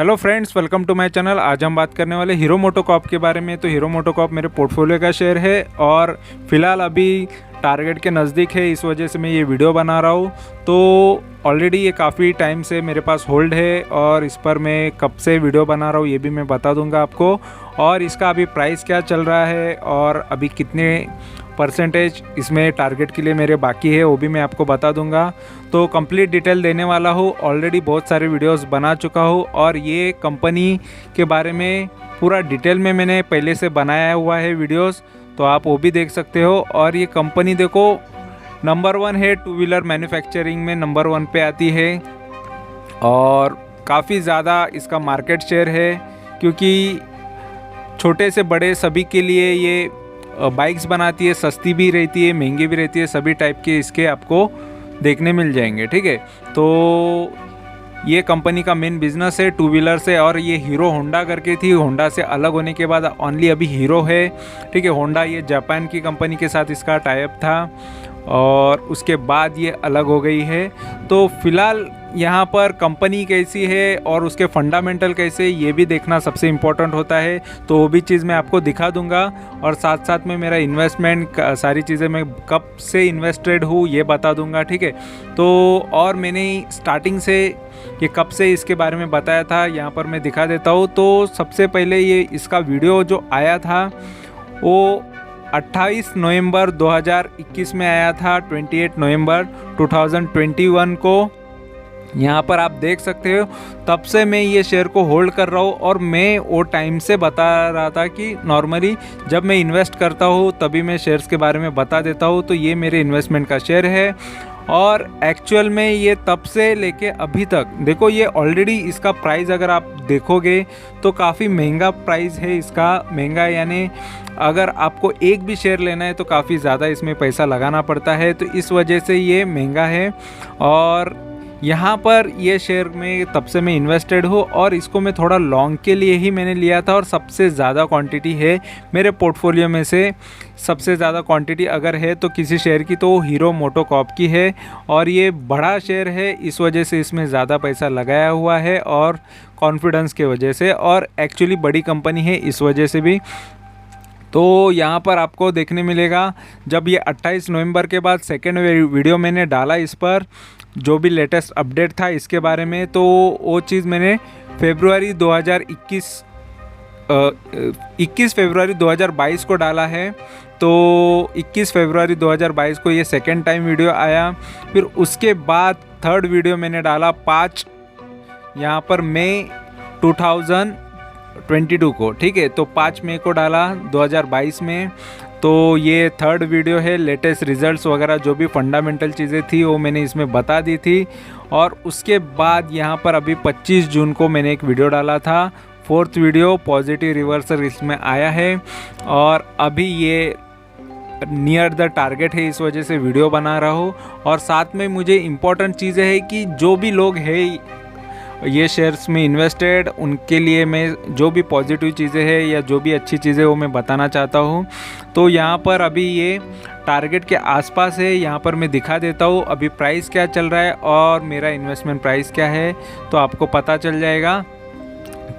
Hello friends, welcome to my channel. आज हम बात करने वाले हीरो मोटोकॉर्प के बारे में। तो हीरो मोटोकॉर्प मेरे पोर्टफोलियो का शेयर है और फिलहाल अभी टारगेट के नज़दीक है, इस वजह से मैं ये वीडियो बना रहा हूँ। तो ऑलरेडी ये काफ़ी टाइम से मेरे पास होल्ड है और इस पर मैं कब से वीडियो बना रहा हूँ ये भी मैं बता दूंगा आपको। और इसका अभी प्राइस क्या चल रहा है और अभी कितने परसेंटेज इसमें टारगेट के लिए मेरे बाकी है वो भी मैं आपको बता दूंगा। तो कंप्लीट डिटेल देने वाला हूँ। ऑलरेडी बहुत सारे वीडियोस बना चुका हूँ और ये कंपनी के बारे में पूरा डिटेल में मैंने पहले से बनाया हुआ है वीडियोस, तो आप वो भी देख सकते हो। और ये कंपनी देखो नंबर 1 है, टू व्हीलर मैन्युफैक्चरिंग में नंबर 1 पे आती है और काफ़ी ज़्यादा इसका मार्केट शेयर है, क्योंकि छोटे से बड़े सभी के लिए ये बाइक्स बनाती है। सस्ती भी रहती है, महंगी भी रहती है, सभी टाइप के इसके आपको देखने मिल जाएंगे। ठीक है, तो ये कंपनी का मेन बिजनेस है टू व्हीलर से। और ये हीरो होंडा करके थी, होंडा से अलग होने के बाद ओनली अभी हीरो है। ठीक है, होंडा ये जापान की कंपनी के साथ इसका टाई अप था और उसके बाद ये अलग हो गई है। तो फिलहाल यहाँ पर कंपनी कैसी है और उसके फंडामेंटल कैसे, ये भी देखना सबसे इम्पोर्टेंट होता है। तो वो भी चीज़ मैं आपको दिखा दूंगा और साथ साथ में मेरा इन्वेस्टमेंट सारी चीज़ें मैं कब से इन्वेस्टेड हूँ ये बता दूंगा। ठीक है, तो और मैंने स्टार्टिंग से ये कब से इसके बारे में बताया था यहाँ पर मैं दिखा देता हूँ। तो सबसे पहले ये इसका वीडियो जो आया था वो 28 नवंबर 2021 में आया था। 28 नवंबर 2021 को यहाँ पर आप देख सकते हो। तब से मैं ये शेयर को होल्ड कर रहा हूँ और मैं वो टाइम से बता रहा था कि नॉर्मली जब मैं इन्वेस्ट करता हूँ तभी मैं शेयर्स के बारे में बता देता हूँ। तो ये मेरे इन्वेस्टमेंट का शेयर है और एक्चुअल में ये तब से लेके अभी तक देखो, ये ऑलरेडी इसका प्राइस अगर आप देखोगे तो काफ़ी महंगा प्राइस है इसका। महंगा यानी अगर आपको एक भी शेयर लेना है तो काफ़ी ज़्यादा इसमें पैसा लगाना पड़ता है, तो इस वजह से ये महंगा है। और यहाँ पर ये शेयर में तब से मैं इन्वेस्टेड हूँ और इसको मैं थोड़ा लॉन्ग के लिए ही मैंने लिया था। और सबसे ज़्यादा क्वांटिटी है मेरे पोर्टफोलियो में से, सबसे ज़्यादा क्वांटिटी अगर है तो किसी शेयर की तो वो हीरो मोटोकॉर्प की है। और ये बड़ा शेयर है, इस वजह से इसमें ज़्यादा पैसा लगाया हुआ है और कॉन्फिडेंस के वजह से, और एक्चुअली बड़ी कंपनी है इस वजह से भी। तो यहाँ पर आपको देखने मिलेगा जब ये 28 नवंबर के बाद सेकेंड वीडियो मैंने डाला इस पर, जो भी लेटेस्ट अपडेट था इसके बारे में, तो वो चीज़ मैंने फरवरी 2021 21 फरवरी 2022 को डाला है। तो 21 फरवरी 2022 को ये सेकेंड टाइम वीडियो आया। फिर उसके बाद थर्ड वीडियो मैंने डाला 5 यहाँ पर मई 2022 को। ठीक है, तो 5 मई को डाला 2022 में। तो ये थर्ड वीडियो है। लेटेस्ट रिजल्ट्स वगैरह जो भी फंडामेंटल चीज़ें थी वो मैंने इसमें बता दी थी। और उसके बाद यहाँ पर अभी 25 जून को मैंने एक वीडियो डाला था, फोर्थ वीडियो पॉजिटिव रिवर्सल इसमें आया है। और अभी ये नियर द टारगेट है, इस वजह से वीडियो बना रहा हूँ। और साथ में मुझे इम्पोर्टेंट चीज़ें है कि जो भी लोग हैं ये शेयर्स में इन्वेस्टेड, उनके लिए मैं जो भी पॉजिटिव चीज़ें हैं या जो भी अच्छी चीज़ें वो मैं बताना चाहता हूँ। तो यहाँ पर अभी ये टारगेट के आसपास है, यहाँ पर मैं दिखा देता हूँ अभी प्राइस क्या चल रहा है और मेरा इन्वेस्टमेंट प्राइस क्या है, तो आपको पता चल जाएगा।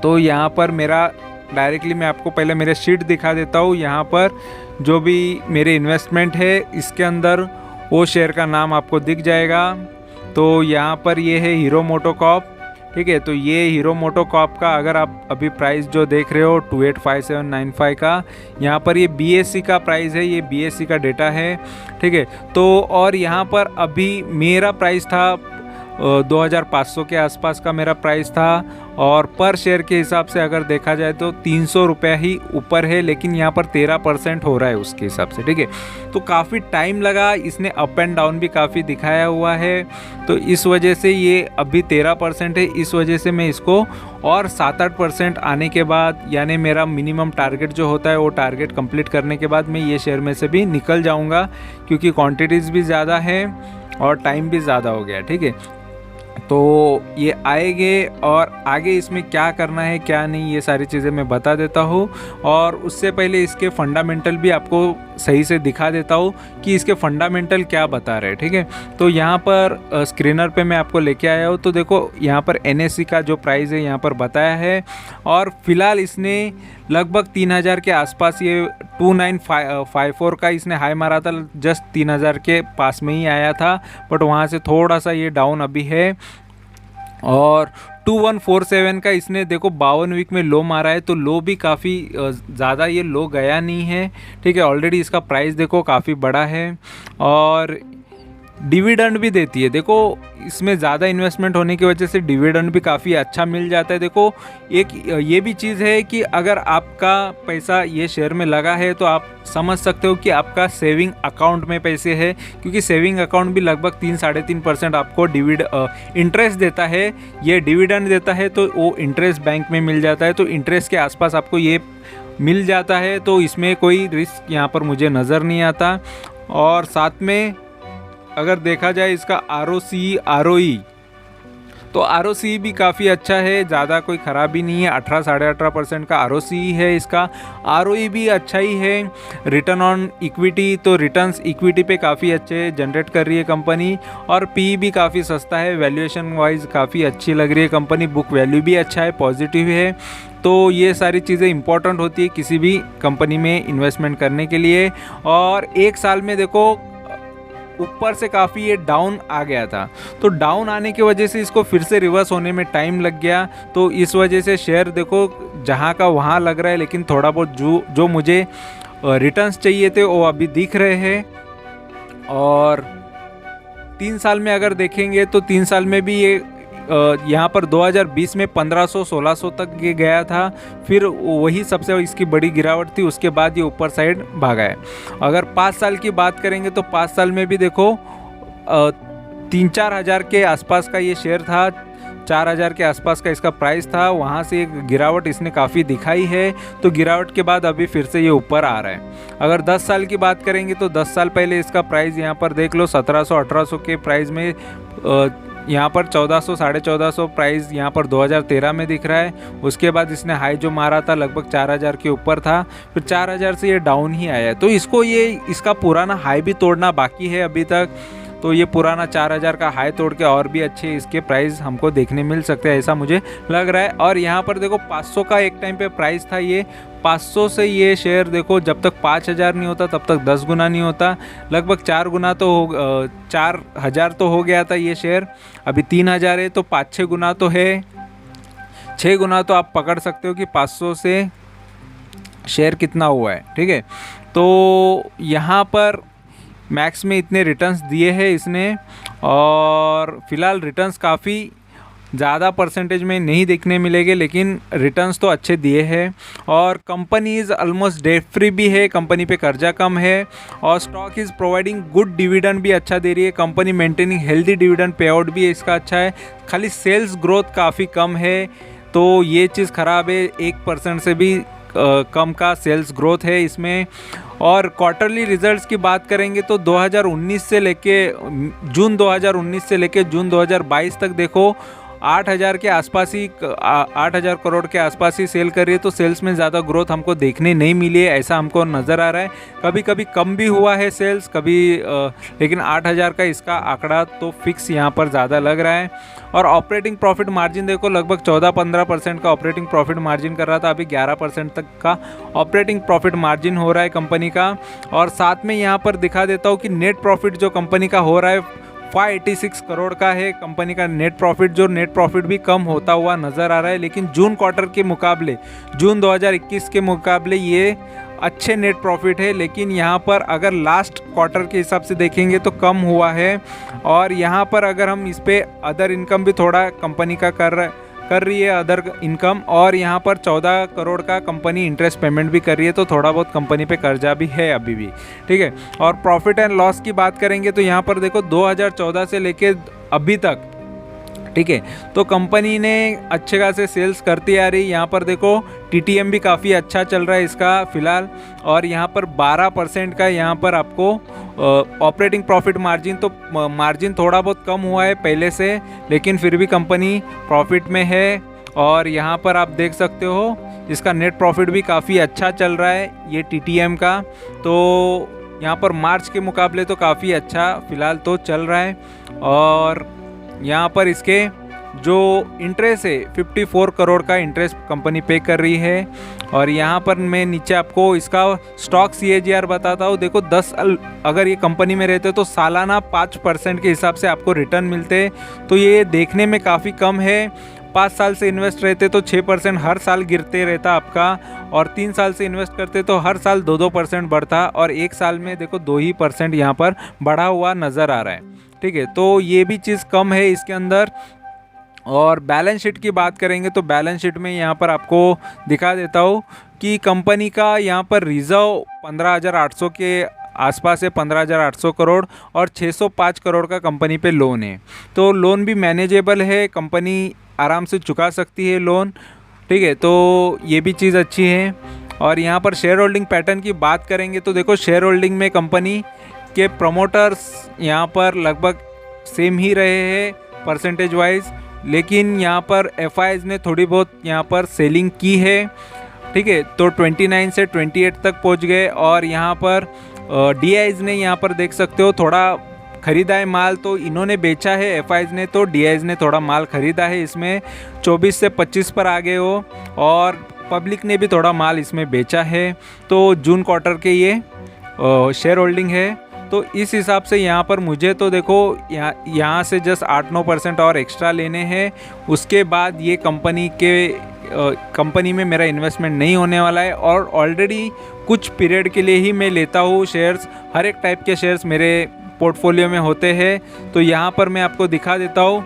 तो यहाँ पर मेरा डायरेक्टली मैं आपको पहले मेरे शीट दिखा देता हूँ। यहाँ पर जो भी मेरे इन्वेस्टमेंट है इसके अंदर वो शेयर का नाम आपको दिख जाएगा। तो यहाँ पर ये है हीरो मोटोकॉर्प। ठीक है, तो ये हीरो मोटोकॉर्प का अगर आप अभी प्राइस जो देख रहे हो 285795 का, यहाँ पर ये BSE का प्राइस है, ये BSE का डेटा है। ठीक है, तो और यहाँ पर अभी मेरा प्राइस था 2500 के आसपास का मेरा प्राइस था। और पर शेयर के हिसाब से अगर देखा जाए तो 300 रुपये ही ऊपर है, लेकिन यहाँ पर 13% हो रहा है उसके हिसाब से। ठीक है, तो काफ़ी टाइम लगा, इसने अप एंड डाउन भी काफ़ी दिखाया हुआ है। तो इस वजह से ये अभी 13% है। इस वजह से मैं इसको और 7-8% आने के बाद, यानी मेरा मिनिमम टारगेट जो होता है वो टारगेट कंप्लीट करने के बाद मैं ये शेयर में से भी निकल जाऊँगा, क्योंकि क्वान्टिटीज़ भी ज़्यादा है और टाइम भी ज़्यादा हो गया। ठीक है, तो ये आएंगे और आगे इसमें क्या करना है क्या नहीं ये सारी चीज़ें मैं बता देता हूँ। और उससे पहले इसके फंडामेंटल भी आपको सही से दिखा देता हूँ कि इसके फंडामेंटल क्या बता रहे हैं, ठीक है। तो यहाँ पर स्क्रीनर पे मैं आपको लेके आया हूँ। तो देखो यहाँ पर NSE का जो प्राइस है यहाँ पर बताया है, और फिलहाल इसने लगभग 3000 के आसपास, ये 2954 का इसने हाई मारा था, जस्ट 3000 के पास में ही आया था, बट वहाँ से थोड़ा सा ये डाउन अभी है। और 2147 का इसने देखो 52 वीक में लो मारा है, तो लो भी काफ़ी ज़्यादा ये लो गया नहीं है, ठीक है। ऑलरेडी इसका प्राइस देखो काफ़ी बड़ा है और डिविडेंड भी देती है। देखो इसमें ज़्यादा इन्वेस्टमेंट होने की वजह से डिविडेंड भी काफ़ी अच्छा मिल जाता है। देखो एक ये भी चीज़ है कि अगर आपका पैसा ये शेयर में लगा है तो आप समझ सकते हो कि आपका सेविंग अकाउंट में पैसे है, क्योंकि सेविंग अकाउंट भी लगभग 3-3.5% आपको इंटरेस्ट देता है। ये डिविडेंड देता है तो वो इंटरेस्ट बैंक में मिल जाता है, तो इंटरेस्ट के आसपास आपको ये मिल जाता है, तो इसमें कोई रिस्क यहाँ पर मुझे नज़र नहीं आता। और साथ में अगर देखा जाए इसका ROCE ROE, तो ROCE भी काफ़ी अच्छा है, ज़्यादा कोई ख़राबी नहीं है। 18-18.5% का ROCE है इसका। ROE भी अच्छा ही है। रिटर्न ऑन इक्विटी, तो रिटर्न्स इक्विटी पे काफ़ी अच्छे जनरेट कर रही है कंपनी, और PE भी काफ़ी सस्ता है। वैल्यूएशन वाइज काफ़ी अच्छी लग रही है कंपनी। बुक वैल्यू भी अच्छा है, पॉजिटिव है। तो ये सारी चीज़ें इंपॉर्टेंट होती है किसी भी कंपनी में इन्वेस्टमेंट करने के लिए। और एक साल में देखो ऊपर से काफ़ी ये डाउन आ गया था, तो डाउन आने की वजह से इसको फिर से रिवर्स होने में टाइम लग गया। तो इस वजह से शेयर देखो जहाँ का वहाँ लग रहा है, लेकिन थोड़ा बहुत जो मुझे रिटर्न्स चाहिए थे वो अभी दिख रहे हैं। और 3 साल में अगर देखेंगे तो 3 साल में भी ये यहाँ पर 2020 में 1500-1600 तक ये गया था, फिर वही सबसे इसकी बड़ी गिरावट थी, उसके बाद ये ऊपर साइड भागा है। अगर 5 साल की बात करेंगे तो 5 साल में भी देखो 3-4 हज़ार के आसपास का ये शेयर था, 4000 के आसपास का इसका प्राइस था। वहाँ से एक गिरावट इसने काफ़ी दिखाई है, तो गिरावट के बाद अभी फिर से ये ऊपर आ रहा है। अगर 10 साल की बात करेंगे तो 10 साल पहले इसका प्राइस यहाँ पर देख लो 1700-1800 के प्राइस में, यहाँ पर 1400-1450 प्राइस यहाँ पर 2013 में दिख रहा है। उसके बाद इसने हाई जो मारा था लगभग 4000 के ऊपर था, फिर 4000 से ये डाउन ही आया है। तो इसका पुराना हाई भी तोड़ना बाकी है अभी तक। तो ये पुराना 4000 का हाई तोड़ के और भी अच्छे इसके प्राइस हमको देखने मिल सकते हैं, ऐसा मुझे लग रहा है। और यहाँ पर देखो 500 का एक टाइम पे प्राइस था, ये 500 से ये शेयर देखो जब तक 5000 नहीं होता तब तक 10 गुना नहीं होता, लगभग 4 गुना तो 4000 तो हो गया था ये शेयर। अभी 3000 है, तो 5-6 गुना तो है, 6 गुना तो आप पकड़ सकते हो कि 500 से शेयर कितना हुआ है, ठीक है। तो यहाँ पर मैक्स में इतने रिटर्न्स दिए हैं इसने, और फिलहाल रिटर्न्स काफ़ी ज़्यादा परसेंटेज में नहीं देखने मिलेंगे, लेकिन रिटर्न्स तो अच्छे दिए हैं। और company is almost debt free भी है, कंपनी पे कर्जा कम है, और stock is providing good dividend भी अच्छा दे रही है company, maintaining healthy dividend pay out भी इसका अच्छा है। खाली सेल्स ग्रोथ काफ़ी कम है, तो ये चीज़ ख़राब है, 1% से भी कम का सेल्स ग्रोथ है इसमें। और क्वार्टरली रिजल्ट्स की बात करेंगे तो 2019 से लेके जून 2019 से लेके जून 2022 तक देखो 8000 के आसपास ही 8000 करोड़ के आसपास ही सेल कर रही है, तो सेल्स में ज़्यादा ग्रोथ हमको देखने नहीं मिली है, ऐसा हमको नज़र आ रहा है। कभी कभी कम भी हुआ है सेल्स कभी, लेकिन 8000 का इसका आंकड़ा तो फिक्स यहाँ पर ज़्यादा लग रहा है। और ऑपरेटिंग प्रॉफिट मार्जिन देखो लगभग 14-15% का ऑपरेटिंग प्रॉफिट मार्जिन कर रहा था, अभी 11% तक का ऑपरेटिंग प्रॉफिट मार्जिन हो रहा है कंपनी का। और साथ में यहाँ पर दिखा देता हूँ कि नेट प्रॉफिट जो कंपनी का हो रहा है 586 करोड़ का है कंपनी का नेट प्रॉफिट, जो नेट प्रॉफिट भी कम होता हुआ नज़र आ रहा है। लेकिन जून क्वार्टर के मुकाबले, जून 2021 के मुकाबले ये अच्छे नेट प्रॉफिट है, लेकिन यहाँ पर अगर लास्ट क्वार्टर के हिसाब से देखेंगे तो कम हुआ है। और यहाँ पर अगर हम इस पर अदर इनकम भी थोड़ा कंपनी का कर रही है अदर इनकम, और यहाँ पर 14 करोड़ का कंपनी इंटरेस्ट पेमेंट भी कर रही है, तो थोड़ा बहुत कंपनी पे कर्जा भी है अभी भी, ठीक है। और प्रॉफिट एंड लॉस की बात करेंगे तो यहाँ पर देखो 2014 से लेके अभी तक, ठीक है, तो कंपनी ने अच्छे खासे सेल्स करती आ रही। यहाँ पर देखो TTM भी काफ़ी अच्छा चल रहा है इसका फ़िलहाल, और यहाँ पर 12% का यहाँ पर आपको ऑपरेटिंग प्रॉफिट मार्जिन, तो मार्जिन थोड़ा बहुत कम हुआ है पहले से, लेकिन फिर भी कंपनी प्रॉफिट में है। और यहाँ पर आप देख सकते हो इसका नेट प्रॉफिट भी काफ़ी अच्छा चल रहा है ये TTM का। तो यहाँ पर मार्च के मुकाबले तो काफ़ी अच्छा फ़िलहाल तो चल रहा है। और यहाँ पर इसके जो इंटरेस्ट है 54 करोड़ का इंटरेस्ट कंपनी पे कर रही है। और यहाँ पर मैं नीचे आपको इसका स्टॉक CAGR बताता हूँ। देखो 10 अगर ये कंपनी में रहते तो सालाना 5% के हिसाब से आपको रिटर्न मिलते, तो ये देखने में काफ़ी कम है। 5 साल से इन्वेस्ट रहते तो 6% हर साल गिरते रहता आपका, और 3 साल से इन्वेस्ट करते तो हर साल 2% बढ़ता, और 1 साल में देखो 2% यहाँ पर बढ़ा हुआ नज़र आ रहा है। ठीक है, तो ये भी चीज़ कम है इसके अंदर। और बैलेंस शीट की बात करेंगे तो बैलेंस शीट में यहाँ पर आपको दिखा देता हूँ कि कंपनी का यहाँ पर रिज़र्व 15,800 के आसपास है, 15,800 करोड़, और 605 करोड़ का कंपनी पे लोन है। तो लोन भी मैनेजेबल है, कंपनी आराम से चुका सकती है लोन। ठीक है, तो ये भी चीज़ अच्छी है। और यहाँ पर शेयर होल्डिंग पैटर्न की बात करेंगे तो देखो शेयर होल्डिंग में कंपनी के प्रमोटर्स यहाँ पर लगभग सेम ही रहे हैं परसेंटेज वाइज, लेकिन यहाँ पर FIs ने थोड़ी बहुत यहाँ पर सेलिंग की है। ठीक है, तो 29 से 28 तक पहुँच गए। और यहाँ पर DIs ने यहाँ पर देख सकते हो थोड़ा ख़रीदा है माल, तो इन्होंने बेचा है, FIs ने, तो DIs ने थोड़ा माल ख़रीदा है इसमें, 24 से 25 पर आ गए हो। और पब्लिक ने भी थोड़ा माल इसमें बेचा है। तो जून क्वार्टर के ये शेयर होल्डिंग है। तो इस हिसाब से यहाँ पर मुझे तो देखो यहाँ से जस्ट 8-9% और एक्स्ट्रा लेने हैं, उसके बाद ये कंपनी में मेरा इन्वेस्टमेंट नहीं होने वाला है। और ऑलरेडी कुछ पीरियड के लिए ही मैं लेता हूँ शेयर्स, हर एक टाइप के शेयर्स मेरे पोर्टफोलियो में होते हैं। तो यहाँ पर मैं आपको दिखा देता हूँ,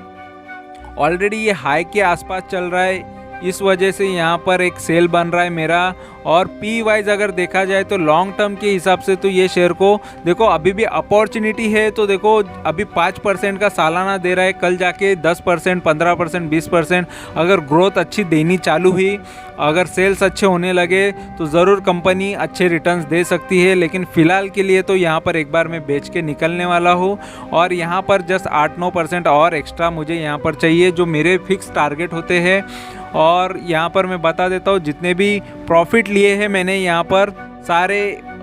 ऑलरेडी ये हाई के आसपास चल रहा है, इस वजह से यहाँ पर एक सेल बन रहा है मेरा। और P वाइज अगर देखा जाए तो लॉन्ग टर्म के हिसाब से तो ये शेयर को देखो अभी भी अपॉर्चुनिटी है। तो देखो अभी 5% का सालाना दे रहा है, कल जाके 10%, 15%, 20% अगर ग्रोथ अच्छी देनी चालू हुई, अगर सेल्स अच्छे होने लगे तो ज़रूर कंपनी अच्छे रिटर्न्स दे सकती है। लेकिन फ़िलहाल के लिए तो यहाँ पर एक बार मैं बेच के निकलने वाला हूँ। और यहाँ पर जस्ट 8-9% और एक्स्ट्रा मुझे यहाँ पर चाहिए, जो मेरे फिक्स टारगेट होते हैं। और यहाँ पर मैं बता देता हूँ जितने भी प्रॉफिट लिए हैं मैंने, यहाँ पर सारे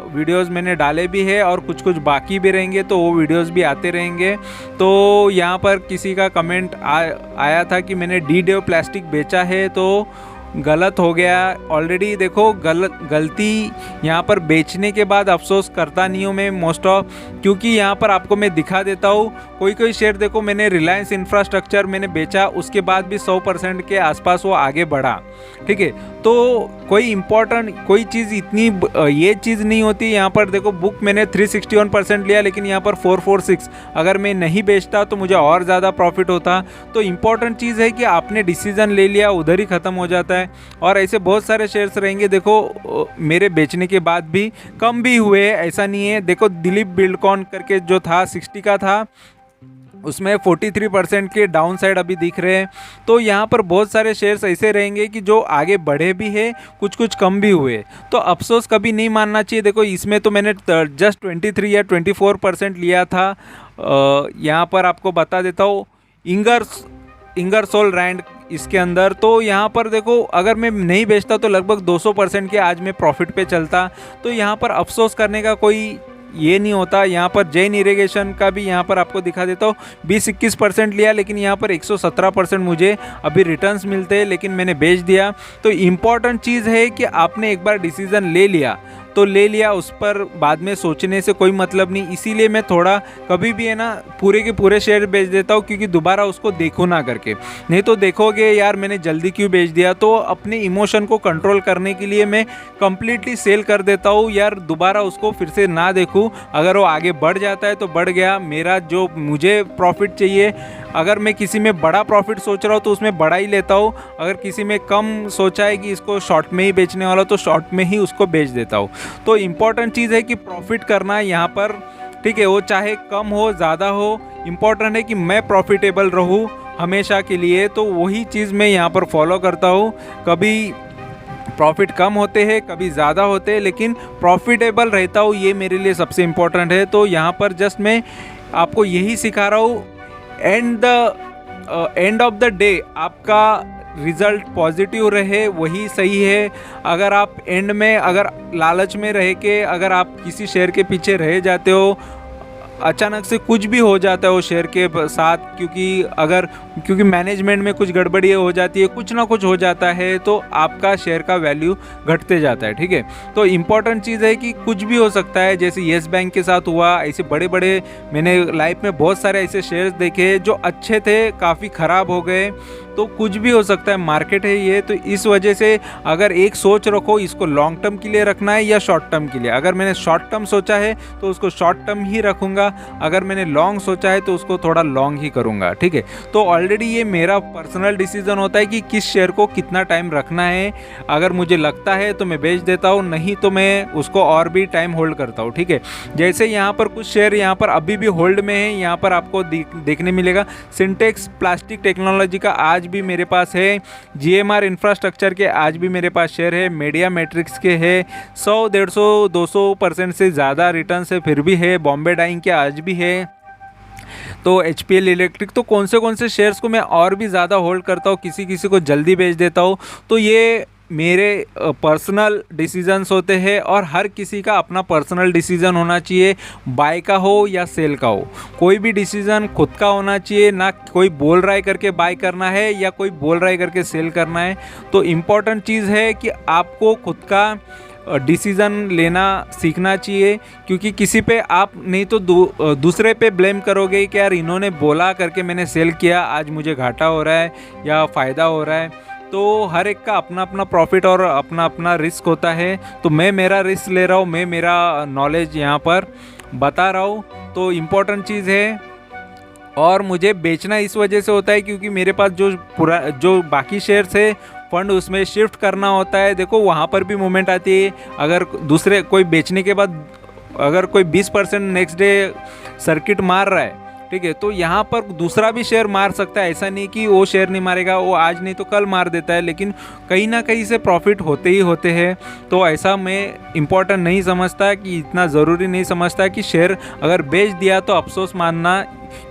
वीडियोस मैंने डाले भी है, और कुछ कुछ बाकी भी रहेंगे, तो वो वीडियोस भी आते रहेंगे। तो यहाँ पर किसी का कमेंट आया था कि मैंने D-Dev प्लास्टिक बेचा है, तो गलत हो गया। ऑलरेडी देखो गलती यहाँ पर बेचने के बाद अफसोस करता नहीं हूँ मैं मोस्ट ऑफ, क्योंकि यहाँ पर आपको मैं दिखा देता हूँ कोई शेयर देखो मैंने रिलायंस इंफ्रास्ट्रक्चर मैंने बेचा, उसके बाद भी 100% के आसपास वो आगे बढ़ा। ठीक है, तो कोई इम्पोर्टेंट कोई चीज़ इतनी ये चीज़ नहीं होती। यहाँ पर देखो बुक मैंने 361% लिया, लेकिन यहाँ पर 446, अगर मैं नहीं बेचता तो मुझे और ज़्यादा प्रॉफिट होता। तो इम्पॉर्टेंट चीज़ है कि आपने डिसीज़न ले लिया, उधर ही ख़त्म हो जाता है। और ऐसे बहुत सारे शेयर्स रहेंगे देखो मेरे बेचने के बाद भी कम भी हुए, ऐसा नहीं है। देखो दिलीप बिल्डकॉन करके जो था 60 का था, उसमें 43% के डाउन साइड अभी दिख रहे हैं। तो यहाँ पर बहुत सारे शेयर्स ऐसे रहेंगे कि जो आगे बढ़े भी है, कुछ कुछ कम भी हुए। तो अफसोस कभी नहीं मानना चाहिए। देखो इसमें तो मैंने जस्ट 23 या 24% लिया था। यहाँ पर आपको बता देता हूँ इंगरसोल रैंड इसके अंदर। तो यहाँ पर देखो अगर मैं नहीं बेचता तो लगभग 200% के आज मैं प्रॉफिट पे चलता। तो यहाँ पर अफसोस करने का कोई ये नहीं होता। यहाँ पर जैन इरिगेशन का भी यहाँ पर आपको दिखा देता हूँ, 20-21% लिया, लेकिन यहाँ पर 117% मुझे अभी रिटर्न्स मिलते हैं, लेकिन मैंने बेच दिया। तो इम्पॉर्टेंट चीज़ है कि आपने एक बार डिसीज़न ले लिया तो ले लिया, उस पर बाद में सोचने से कोई मतलब नहीं। इसीलिए मैं थोड़ा कभी भी है ना पूरे के पूरे शेयर बेच देता हूँ, क्योंकि दोबारा उसको देखो ना करके। नहीं तो देखोगे यार मैंने जल्दी क्यों बेच दिया, तो अपने इमोशन को कंट्रोल करने के लिए मैं कंप्लीटली सेल कर देता हूँ यार, दोबारा उसको फिर से ना देखूँ। अगर वो आगे बढ़ जाता है तो बढ़ गया, मेरा जो मुझे प्रॉफिट चाहिए, अगर मैं किसी में बड़ा प्रॉफिट सोच रहा हूँ तो उसमें बड़ा ही लेता हूँ। अगर किसी में कम सोचा है कि इसको शॉर्ट में ही बेचने वाला, तो शॉर्ट में ही उसको बेच देता हूँ। तो इम्पॉर्टेंट चीज़ है कि प्रॉफिट करना है यहाँ पर, ठीक है, वो चाहे कम हो ज़्यादा हो, इम्पॉर्टेंट है कि मैं प्रॉफिटेबल रहूँ हमेशा के लिए। तो वही चीज़ मैं यहाँ पर फॉलो करता हूँ। कभी प्रॉफिट कम होते हैं, कभी ज़्यादा होते हैं, लेकिन प्रॉफिटेबल रहता हूँ, ये मेरे लिए सबसे इम्पोर्टेंट है। तो यहाँ पर जस्ट मैं आपको यही सिखा रहा हूँ, एंड ऑफ द डे आपका रिज़ल्ट पॉजिटिव रहे वही सही है। अगर आप एंड में अगर लालच में रह के अगर आप किसी शेयर के पीछे रह जाते हो, अचानक से कुछ भी हो जाता है वो शेयर के साथ, क्योंकि मैनेजमेंट में कुछ गड़बड़ी हो जाती है, कुछ ना कुछ हो जाता है, तो आपका शेयर का वैल्यू घटते जाता है। ठीक है, तो इम्पॉर्टेंट चीज़ है कि कुछ भी हो सकता है, जैसे येस बैंक के साथ हुआ, ऐसे बड़े बड़े मैंने लाइफ में बहुत सारे ऐसे शेयर्स देखे जो अच्छे थे, काफ़ी ख़राब हो गए। तो कुछ भी हो सकता है, मार्केट है ये। तो इस वजह से अगर एक सोच रखो, इसको लॉन्ग टर्म के लिए रखना है या शॉर्ट टर्म के लिए। अगर मैंने शॉर्ट टर्म सोचा है तो उसको शॉर्ट टर्म ही रखूँगा, अगर मैंने लॉन्ग सोचा है तो उसको थोड़ा लॉन्ग ही करूँगा। ठीक है, तो ऑलरेडी ये मेरा पर्सनल डिसीजन होता है कि किस शेयर को कितना टाइम रखना है। अगर मुझे लगता है तो मैं बेच देता हूँ, नहीं तो मैं उसको और भी टाइम होल्ड करता हूँ। ठीक है, जैसे यहाँ पर कुछ शेयर यहाँ पर अभी भी होल्ड में है। यहाँ पर आपको देखने मिलेगा सिंटेक्स प्लास्टिक टेक्नोलॉजी का आज भी मेरे पास है, जीएमआर इंफ्रास्ट्रक्चर के आज भी मेरे पास शेयर है, मीडिया मैट्रिक्स के है, 100, 150, 200% से ज़्यादा रिटर्न से फिर भी है, बॉम्बे डाइंग के आज भी है, तो एचपीएल इलेक्ट्रिक। तो कौन से शेयर्स को मैं और भी ज़्यादा होल्ड करता हूँ, किसी किसी को जल्दी बेच देता हूँ। तो ये मेरे पर्सनल डिसीजंस होते हैं और हर किसी का अपना पर्सनल डिसीजन होना चाहिए, बाय का हो या सेल का हो। कोई भी डिसीजन खुद का होना चाहिए, ना कोई बोल रहा है करके बाय करना है या कोई बोल रहा है करके सेल करना है। तो इम्पॉर्टेंट चीज़ है कि आपको खुद का डिसीज़न लेना सीखना चाहिए, क्योंकि किसी पे आप नहीं तो दूसरे पे ब्लेम करोगे कि यार इन्होंने बोला करके मैंने सेल किया, आज मुझे घाटा हो रहा है या फ़ायदा हो रहा है। तो हर एक का अपना अपना प्रॉफिट और अपना अपना रिस्क होता है। तो मैं मेरा रिस्क ले रहा हूँ, मैं मेरा नॉलेज यहाँ पर बता रहा हूँ। तो इम्पोर्टेंट चीज़ है, और मुझे बेचना इस वजह से होता है क्योंकि मेरे पास जो बाकी शेयर्स है फंड उसमें शिफ्ट करना होता है। देखो वहाँ पर भी मूवमेंट आती है, अगर दूसरे कोई बेचने के बाद अगर कोई 20% नेक्स्ट डे सर्किट मार रहा है, ठीक है, तो यहाँ पर दूसरा भी शेयर मार सकता है। ऐसा नहीं कि वो शेयर नहीं मारेगा, वो आज नहीं तो कल मार देता है, लेकिन कहीं ना कहीं से प्रॉफिट होते ही होते हैं। तो ऐसा मैं इम्पोर्टेंट नहीं समझता, कि इतना ज़रूरी नहीं समझता कि शेयर अगर बेच दिया तो अफसोस मानना,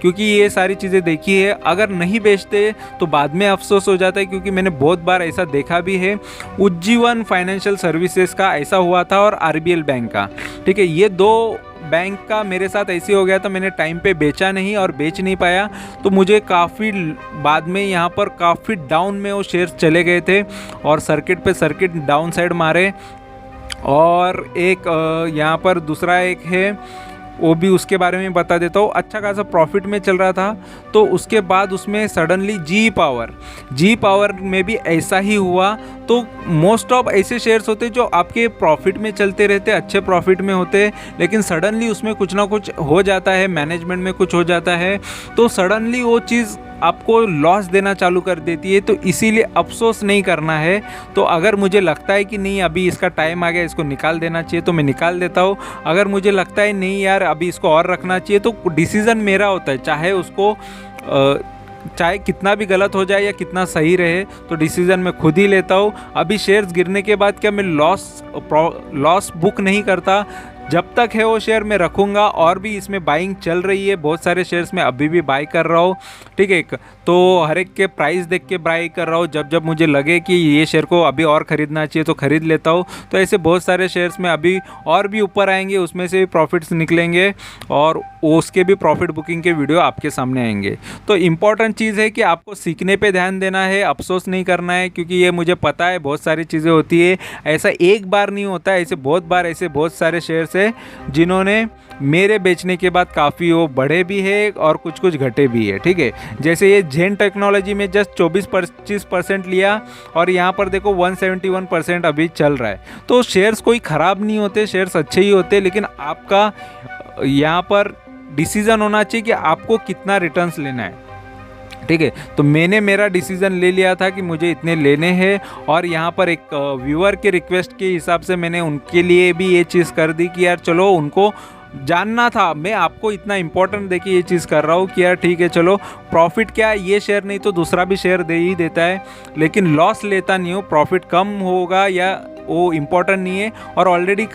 क्योंकि ये सारी चीज़ें देखी है। अगर नहीं बेचते तो बाद में अफसोस हो जाता है, क्योंकि मैंने बहुत बार ऐसा देखा भी है। उज्जीवन फाइनेंशियल सर्विसेज का ऐसा हुआ था और आरबीएल बैंक का, ठीक है, ये दो बैंक का मेरे साथ ऐसे हो गया था। मैंने टाइम पे बेचा नहीं और बेच नहीं पाया, तो मुझे काफ़ी बाद में यहाँ पर काफ़ी डाउन में वो शेयर्स चले गए थे और सर्किट पे सर्किट डाउन साइड मारे। और एक यहाँ पर दूसरा एक है, वो भी उसके बारे में बता देता हूँ। अच्छा खासा प्रॉफिट में चल रहा था, तो उसके बाद उसमें सडनली जी पावर में भी ऐसा ही हुआ। तो मोस्ट ऑफ ऐसे शेयर्स होते जो आपके प्रॉफिट में चलते रहते, अच्छे प्रॉफिट में होते, लेकिन सडनली उसमें कुछ ना कुछ हो जाता है, मैनेजमेंट में कुछ हो जाता है, तो सडनली वो चीज़ आपको लॉस देना चालू कर देती है। तो इसीलिए अफसोस नहीं करना है। तो अगर मुझे लगता है कि नहीं अभी इसका टाइम आ गया, इसको निकाल देना चाहिए, तो मैं निकाल देता हूँ। अगर मुझे लगता है नहीं यार अभी इसको और रखना चाहिए, तो डिसीज़न मेरा होता है, चाहे कितना भी गलत हो जाए या कितना सही रहे, तो डिसीज़न मैं खुद ही लेता हूँ। अभी शेयर्स गिरने के बाद क्या मैं लॉस बुक नहीं करता, जब तक है वो शेयर मैं रखूँगा। और भी इसमें बाइंग चल रही है, बहुत सारे शेयर्स में अभी भी बाई कर रहा हूँ, ठीक है। तो हर एक के प्राइस देख के बाई कर रहा हूँ, जब मुझे लगे कि ये शेयर को अभी और ख़रीदना चाहिए तो ख़रीद लेता हूँ। तो ऐसे बहुत सारे शेयर्स में अभी और भी ऊपर आएंगे, उसमें से भी प्रॉफिट्स निकलेंगे और उसके भी प्रॉफिट बुकिंग के वीडियो आपके सामने आएंगे। तो इम्पॉर्टेंट चीज़ है कि आपको सीखने पे ध्यान देना है, अफसोस नहीं करना है, क्योंकि ये मुझे पता है बहुत सारी चीज़ें होती है, ऐसा एक बार नहीं होता, ऐसे बहुत बार ऐसे बहुत सारे शेयर्स है जिन्होंने मेरे बेचने के बाद काफ़ी वो बढ़े भी है और कुछ घटे भी है, ठीक है। जैसे ये जेन टेक्नोलॉजी में जस्ट 24-25% लिया और यहाँ पर देखो 171% अभी चल रहा है। तो शेयर्स कोई ख़राब नहीं होते, शेयर्स अच्छे ही होते, लेकिन आपका यहाँ पर डिसीज़न होना चाहिए कि आपको कितना रिटर्न्स लेना है, ठीक है। तो मैंने मेरा डिसीज़न ले लिया था कि मुझे इतने लेने हैं, और यहाँ पर एक व्यूअर के रिक्वेस्ट के हिसाब से मैंने उनके लिए भी ये चीज़ कर दी कि यार चलो उनको जानना था। मैं आपको इतना इंपॉर्टेंट देखिए ये चीज़ कर रहा हूँ कि यार ठीक है चलो, प्रॉफिट क्या ये शेयर नहीं तो दूसरा भी शेयर दे ही देता है, लेकिन लॉस लेता नहीं हूँ। प्रॉफिट कम होगा या वो इम्पोर्टेंट नहीं है, और ऑलरेडी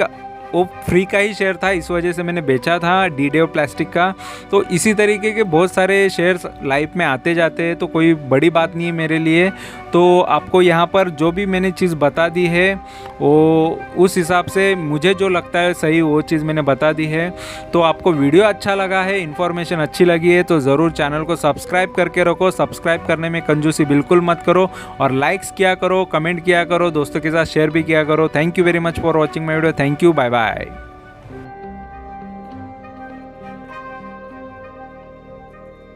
वो फ्री का ही शेयर था, इस वजह से मैंने बेचा था डीडेव प्लास्टिक का। तो इसी तरीके के बहुत सारे शेयर्स लाइफ में आते जाते हैं, तो कोई बड़ी बात नहीं है मेरे लिए। तो आपको यहाँ पर जो भी मैंने चीज़ बता दी है वो उस हिसाब से मुझे जो लगता है सही वो चीज़ मैंने बता दी है। तो आपको वीडियो अच्छा लगा है, इन्फॉर्मेशन अच्छी लगी है तो ज़रूर चैनल को सब्सक्राइब करके रखो। सब्सक्राइब करने में कंजूसी बिल्कुल मत करो, और लाइक्स किया करो, कमेंट किया करो, दोस्तों के साथ शेयर भी किया करो। Thank you very much for watching my video. Thank you, bye bye.